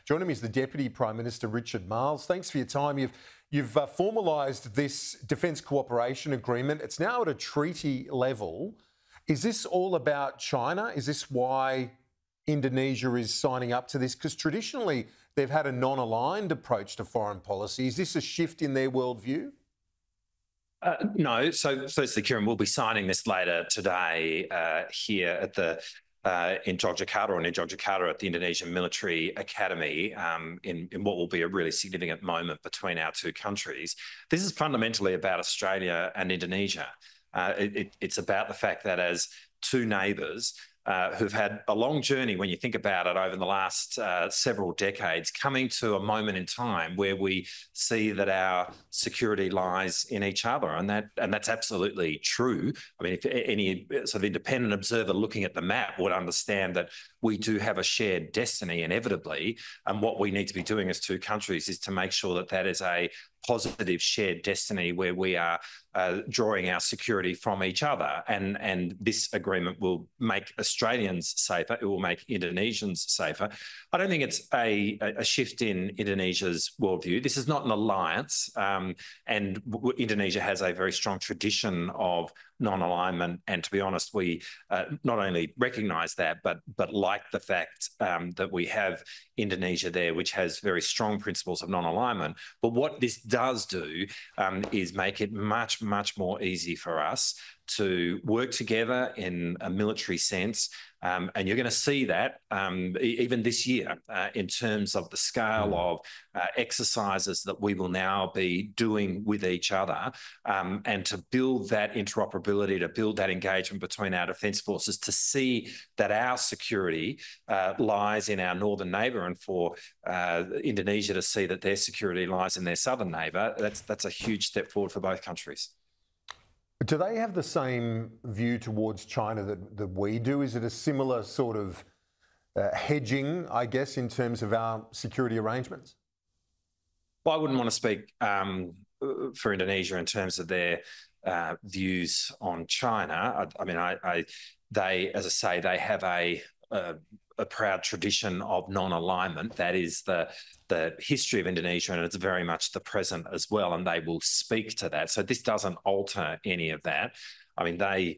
Joining me is the Deputy Prime Minister, Richard Marles. Thanks for your time. You've formalised this defence cooperation agreement. It's now at a treaty level. Is this all about China? Is this why Indonesia is signing up to this? Because traditionally they've had a non-aligned approach to foreign policy. Is this a shift in their worldview? No. So firstly, Kieran, we'll be signing this later today here at the in Yogyakarta at the Indonesian Military Academy in what will be a really significant moment between our two countries. This is fundamentally about Australia and Indonesia. It's about the fact that as two neighbours who've had a long journey, when you think about it, over the last several decades, coming to a moment in time where we see that our security lies in each other, and that's absolutely true. I mean, if any sort of independent observer looking at the map would understand that we do have a shared destiny, inevitably, and what we need to be doing as two countries is to make sure that that is a positive shared destiny where we are drawing our security from each other. And this agreement will make Australians safer. It will make Indonesians safer. I don't think it's a shift in Indonesia's worldview. This is not an alliance. And Indonesia has a very strong tradition of non-alignment. And to be honest, we not only recognise that, but like the fact that we have Indonesia there, which has very strong principles of non-alignment. But what this does do is make it much more easy for us to work together in a military sense. And you're going to see that even this year in terms of the scale of exercises that we will now be doing with each other, and to build that interoperability, to build that engagement between our defence forces, to see that our security lies in our northern neighbour, and for Indonesia to see that their security lies in their southern neighbour. That's a huge step forward for both countries. Do they have the same view towards China that we do? Is it a similar sort of hedging, I guess, in terms of our security arrangements? Well, I wouldn't want to speak for Indonesia in terms of their views on China. I mean, they, as I say, they have a proud tradition of non-alignment. That is the history of Indonesia, and it's very much the present as well, and they will speak to that. So this doesn't alter any of that. I mean, they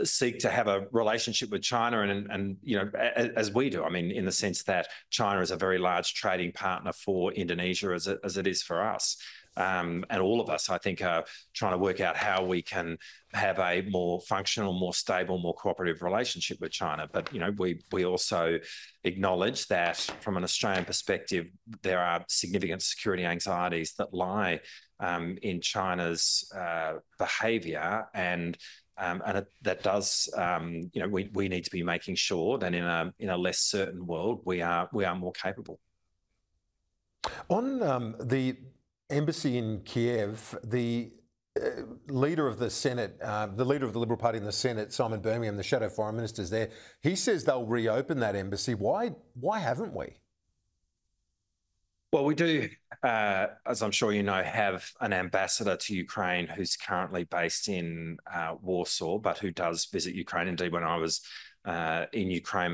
seek to have a relationship with China, and you know, as we do. I mean, in the sense that China is a very large trading partner for Indonesia, as it is for us. And all of us, I think, are trying to work out how we can have a more functional, more stable, more cooperative relationship with China. But, you know, we also acknowledge that from an Australian perspective, there are significant security anxieties that lie in China's behaviour, and that does, you know, we need to be making sure that in a less certain world, we are more capable. On the embassy in Kiev, the leader of the Senate, the leader of the Liberal Party in the Senate, Simon Birmingham, the shadow foreign minister's there, he says they'll reopen that embassy. Why haven't we? Well, we do, as I'm sure you know, have an ambassador to Ukraine who's currently based in Warsaw, but who does visit Ukraine. Indeed, when I was in Ukraine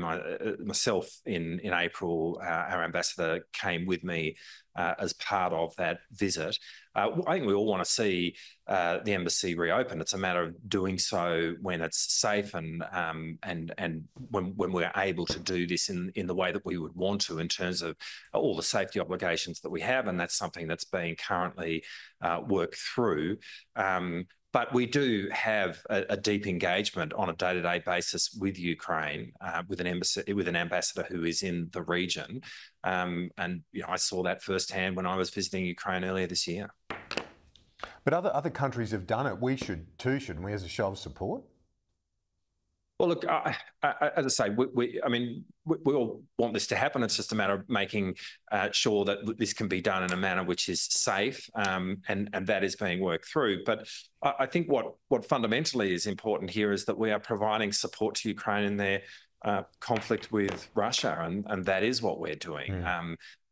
myself in April, our ambassador came with me as part of that visit. I think we all want to see the embassy reopen. It's a matter of doing so when it's safe and when we're able to do this in the way that we would want to, in terms of all the safety obligations that we have, and that's something that's being currently worked through. But we do have a deep engagement on a day-to-day basis with Ukraine, with an ambassador who is in the region, and you know, I saw that firsthand when I was visiting Ukraine earlier this year. But other countries have done it. We should too, shouldn't we, as a show of support? Well, look, as I say, we all want this to happen. It's just a matter of making sure that this can be done in a manner which is safe, and that is being worked through. But I think what fundamentally is important here is that we are providing support to Ukraine in their conflict with Russia, and that is what we're doing.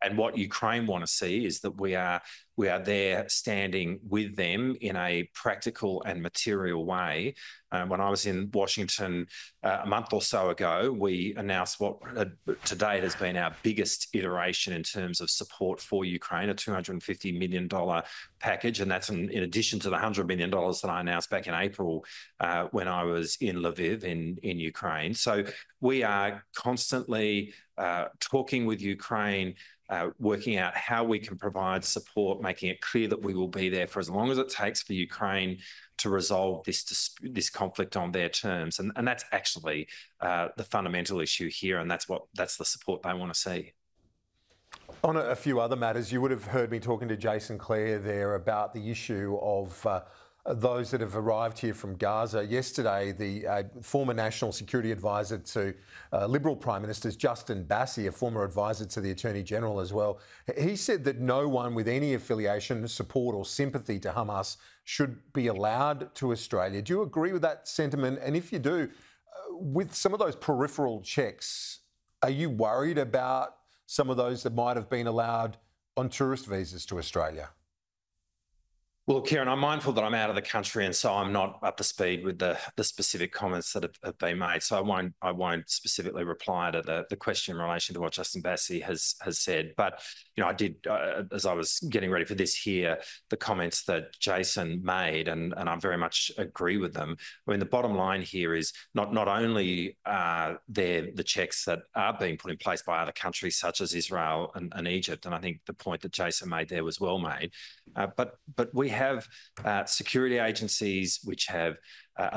And what Ukraine want to see is that we are there standing with them in a practical and material way. When I was in Washington a month or so ago, we announced what to date has been our biggest iteration in terms of support for Ukraine, a $250 million package. And that's in addition to the $100 million that I announced back in April when I was in Lviv in Ukraine. So we are constantly talking with Ukraine, working out how we can provide support, making it clear that we will be there for as long as it takes for Ukraine to resolve this conflict on their terms. And that's actually the fundamental issue here, and that's the support they want to see. On a few other matters, you would have heard me talking to Jason Clare there about the issue of those that have arrived here from Gaza. Yesterday, the former National Security Advisor to Liberal Prime Ministers, Justin Bassey, a former advisor to the Attorney General as well, he said that no one with any affiliation, support or sympathy to Hamas should be allowed to Australia. Do you agree with that sentiment? And if you do, with some of those peripheral checks, are you worried about some of those that might have been allowed on tourist visas to Australia? Well, Kieran, I'm mindful that I'm out of the country, and so I'm not up to speed with the specific comments that have been made. So I won't specifically reply to the question in relation to what Justin Bassey has said. But I did, as I was getting ready for this, hear the comments that Jason made, and I very much agree with them. I mean, the bottom line here is not only the checks that are being put in place by other countries such as Israel and Egypt, and I think the point that Jason made there was well made. But we have security agencies which are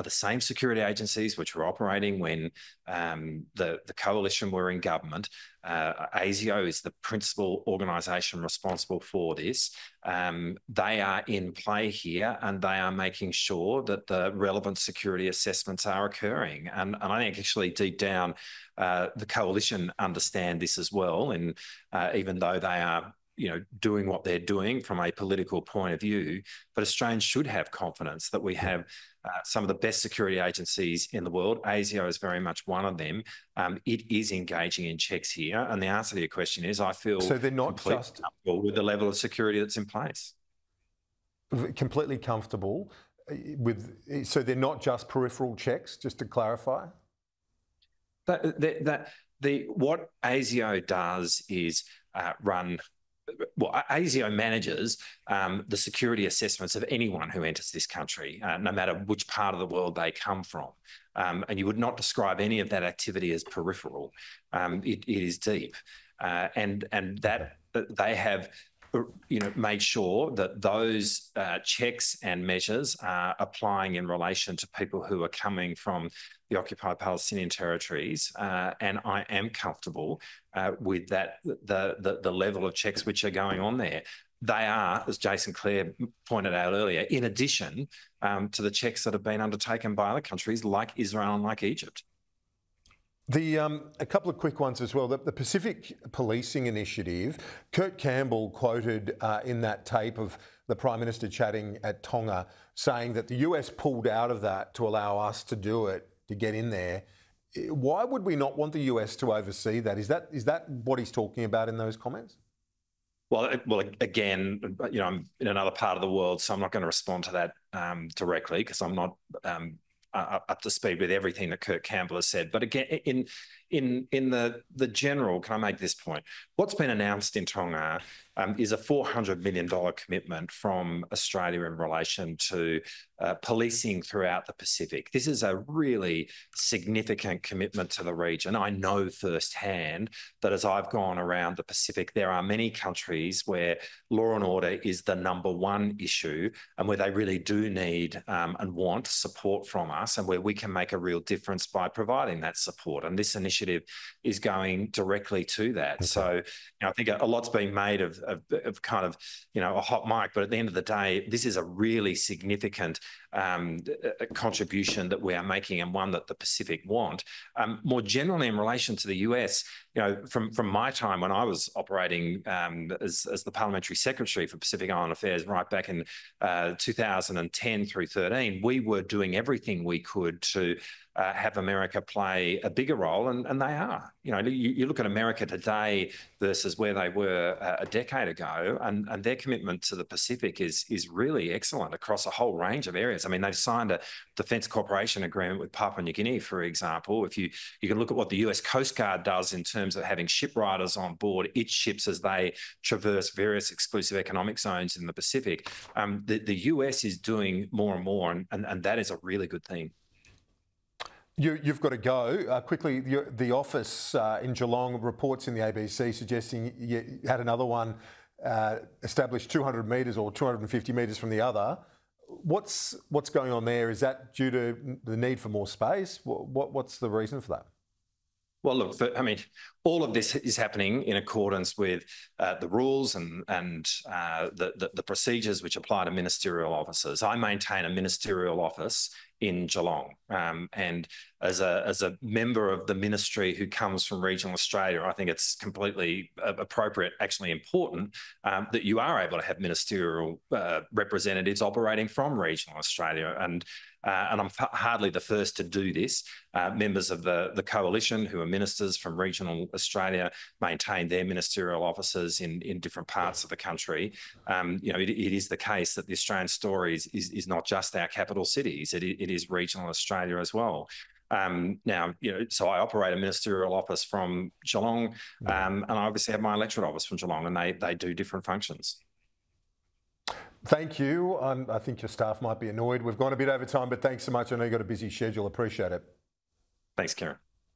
the same security agencies which were operating when the coalition were in government. ASIO is the principal organisation responsible for this. They are in play here, and they are making sure that the relevant security assessments are occurring. And I think actually deep down, the coalition understand this as well. And even though they are doing what they're doing from a political point of view, but Australians should have confidence that we have some of the best security agencies in the world. ASIO is very much one of them. It is engaging in checks here, and the answer to your question is, I feel so they're not just comfortable with the level of security that's in place. Completely comfortable with. So they're not just peripheral checks, just to clarify. What ASIO does is run. Well, ASIO manages the security assessments of anyone who enters this country, no matter which part of the world they come from. And you would not describe any of that activity as peripheral. It is deep. And that they have made sure that those checks and measures are applying in relation to people who are coming from the occupied Palestinian territories, and I am comfortable with that the level of checks which are going on there. They are, as Jason Clare pointed out earlier, in addition to the checks that have been undertaken by other countries like Israel and like Egypt. A couple of quick ones as well. The Pacific Policing Initiative, Kurt Campbell quoted in that tape of the Prime Minister chatting at Tonga, saying that the US pulled out of that to allow us to do it, to get in there. Why would we not want the US to oversee that? Is that what he's talking about in those comments? Well, again, I'm in another part of the world, so I'm not going to respond to that directly because I'm not up to speed with everything that Kurt Campbell has said. But again, in the general, can I make this point? What's been announced in Tonga is a $400 million commitment from Australia in relation to policing throughout the Pacific. This is a really significant commitment to the region. I know firsthand that as I've gone around the Pacific, there are many countries where law and order is the number one issue, and where they really do need and want support from us, and where we can make a real difference by providing that support. And this initiative is going directly to that. Okay. So I think a lot's been made of kind of a hot mic, but at the end of the day, this is a really significant contribution that we are making, and one that the Pacific want. More generally, in relation to the US, from my time when I was operating as the Parliamentary Secretary for Pacific Island Affairs right back in 2010 through 13, we were doing everything we could to have America play a bigger role, and they are. You look at America today versus where they were a decade ago, and their commitment to the Pacific is really excellent across a whole range of areas. I mean, they've signed a defence cooperation agreement with Papua New Guinea, for example. If you can look at what the US Coast Guard does in terms of having ship riders on board its ships as they traverse various exclusive economic zones in the Pacific, the US is doing more and more, and that is a really good thing. You've got to go. Quickly, the office in Geelong reports in the ABC suggesting you had another one established 200 metres or 250 metres from the other. What's going on there? Is that due to the need for more space? What's the reason for that? Well, look, all of this is happening in accordance with the rules and the procedures which apply to ministerial officers. I maintain a ministerial office in Geelong, and as a member of the ministry who comes from regional Australia, I think it's completely appropriate, actually important, that you are able to have ministerial representatives operating from regional Australia. And I'm hardly the first to do this. Members of the coalition who are ministers from regional Australia maintain their ministerial offices in different parts of the country. It is the case that the Australian story is not just our capital cities. It is regional Australia as well. So I operate a ministerial office from Geelong, and I obviously have my electorate office from Geelong, and they do different functions. Thank you. I think your staff might be annoyed. We've gone a bit over time, but thanks so much. I know you've got a busy schedule. Appreciate it. Thanks, Kieran.